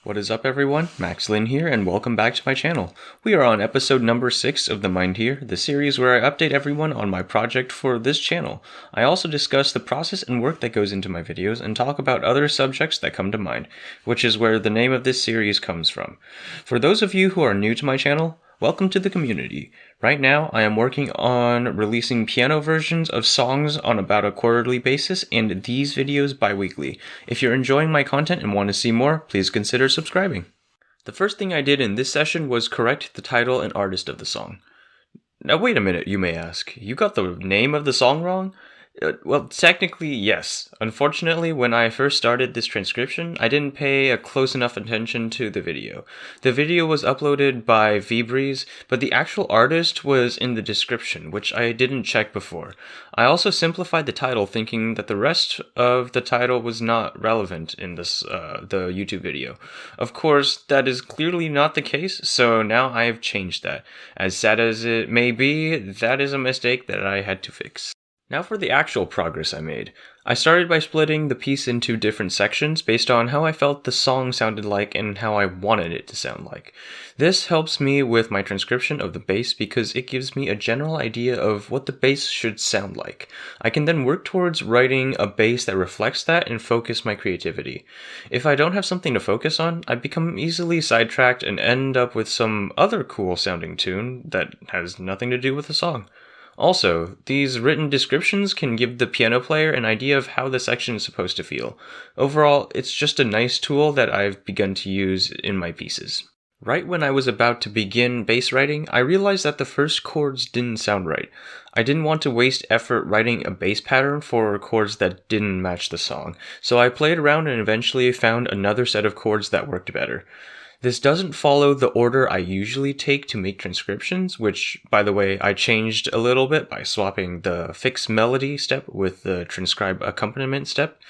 What is up, everyone? Max Lin here, and welcome back to my channel. We are on episode number 6 of Themindhere, the series where I update everyone on my project for this channel. I also discuss the process and work that goes into my videos and talk about other subjects that come to mind, which is where the name of this series comes from. For those of you who are new to my channel, welcome to the community. Right now, I am working on releasing piano versions of songs on about a quarterly basis and these videos bi-weekly. If you're enjoying my content and want to see more, please consider subscribing. The first thing I did in this session was correct the title and artist of the song. Now wait a minute, you may ask. You got the name of the song wrong? Well, technically, yes. Unfortunately, when I first started this transcription, I didn't pay a close enough attention to the video. The video was uploaded by VBreeze, but the actual artist was in the description, which I didn't check before. I also simplified the title, thinking that the rest of the title was not relevant in this the YouTube video. Of course, that is clearly not the case, so now I have changed that. As sad as it may be, that is a mistake that I had to fix. Now for the actual progress I made. I started by splitting the piece into different sections based on how I felt the song sounded like and how I wanted it to sound like. This helps me with my transcription of the bass because it gives me a general idea of what the bass should sound like. I can then work towards writing a bass that reflects that and focus my creativity. If I don't have something to focus on, I become easily sidetracked and end up with some other cool sounding tune that has nothing to do with the song. Also, these written descriptions can give the piano player an idea of how the section is supposed to feel. Overall, it's just a nice tool that I've begun to use in my pieces. Right when I was about to begin bass writing, I realized that the first chords didn't sound right. I didn't want to waste effort writing a bass pattern for chords that didn't match the song, so I played around and eventually found another set of chords that worked better. This doesn't follow the order I usually take to make transcriptions, which, by the way, I changed a little bit by swapping the fix melody step with the transcribe accompaniment step.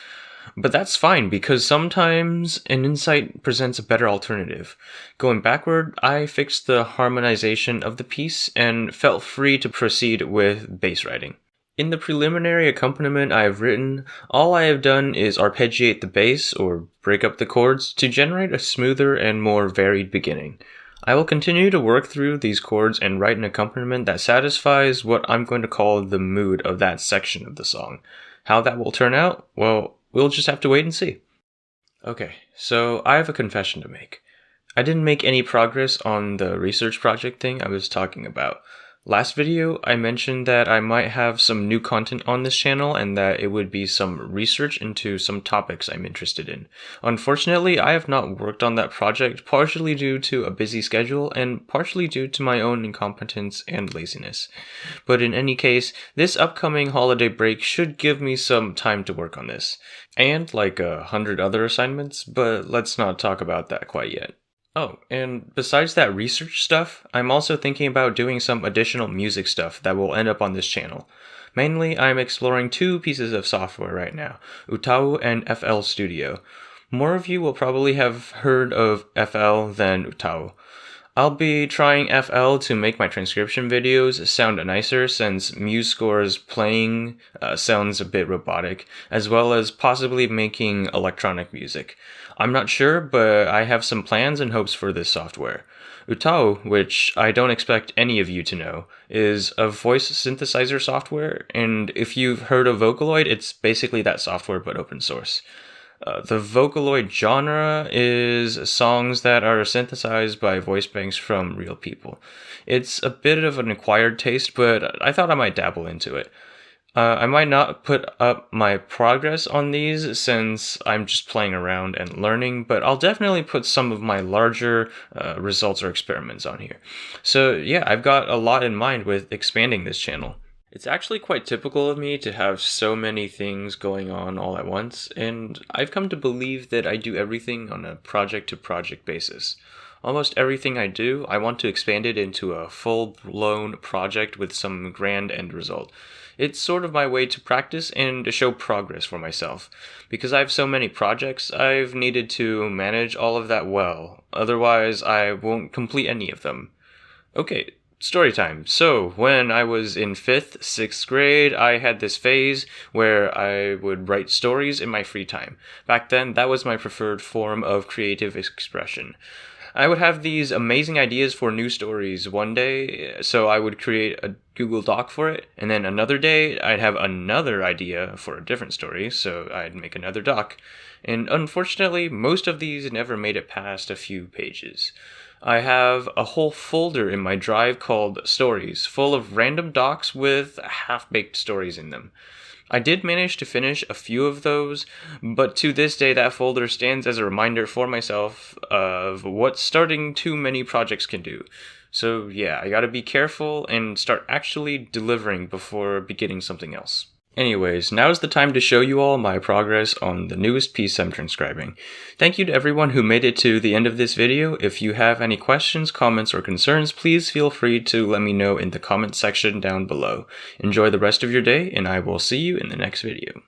But that's fine, because sometimes an insight presents a better alternative. Going backward, I fixed the harmonization of the piece and felt free to proceed with bass writing. In the preliminary accompaniment I have written, all I have done is arpeggiate the bass, or break up the chords, to generate a smoother and more varied beginning. I will continue to work through these chords and write an accompaniment that satisfies what I'm going to call the mood of that section of the song. How that will turn out? Well, we'll just have to wait and see. Okay, so I have a confession to make. I didn't make any progress on the research project thing I was talking about. Last video, I mentioned that I might have some new content on this channel and that it would be some research into some topics I'm interested in. Unfortunately, I have not worked on that project, partially due to a busy schedule and partially due to my own incompetence and laziness. But in any case, this upcoming holiday break should give me some time to work on this. And like 100 other assignments, but let's not talk about that quite yet. Oh, and besides that research stuff, I'm also thinking about doing some additional music stuff that will end up on this channel. Mainly, I'm exploring 2 pieces of software right now, Utau and FL Studio. More of you will probably have heard of FL than Utau. I'll be trying FL to make my transcription videos sound nicer since Musescore's playing sounds a bit robotic, as well as possibly making electronic music. I'm not sure, but I have some plans and hopes for this software. Utau, which I don't expect any of you to know, is a voice synthesizer software, and if you've heard of Vocaloid, it's basically that software but open source. The Vocaloid genre is songs that are synthesized by voice banks from real people. It's a bit of an acquired taste, but I thought I might dabble into it. I might not put up my progress on these since I'm just playing around and learning, but I'll definitely put some of my larger results or experiments on here. So yeah, I've got a lot in mind with expanding this channel. It's actually quite typical of me to have so many things going on all at once, and I've come to believe that I do everything on a project-to-project basis. Almost everything I do, I want to expand it into a full-blown project with some grand end result. It's sort of my way to practice and to show progress for myself. Because I have so many projects, I've needed to manage all of that well. Otherwise, I won't complete any of them. Okay, Story time. So, when I was in 5th, 6th grade, I had this phase where I would write stories in my free time. Back then, that was my preferred form of creative expression. I would have these amazing ideas for new stories one day, so I would create a Google Doc for it, and then another day, I'd have another idea for a different story, so I'd make another doc. And unfortunately, most of these never made it past a few pages. I have a whole folder in my drive called Stories, full of random docs with half-baked stories in them. I did manage to finish a few of those, but to this day that folder stands as a reminder for myself of what starting too many projects can do. So yeah, I gotta be careful and start actually delivering before beginning something else. Anyways, now's the time to show you all my progress on the newest piece I'm transcribing. Thank you to everyone who made it to the end of this video. If you have any questions, comments, or concerns, please feel free to let me know in the comment section down below. Enjoy the rest of your day, and I will see you in the next video.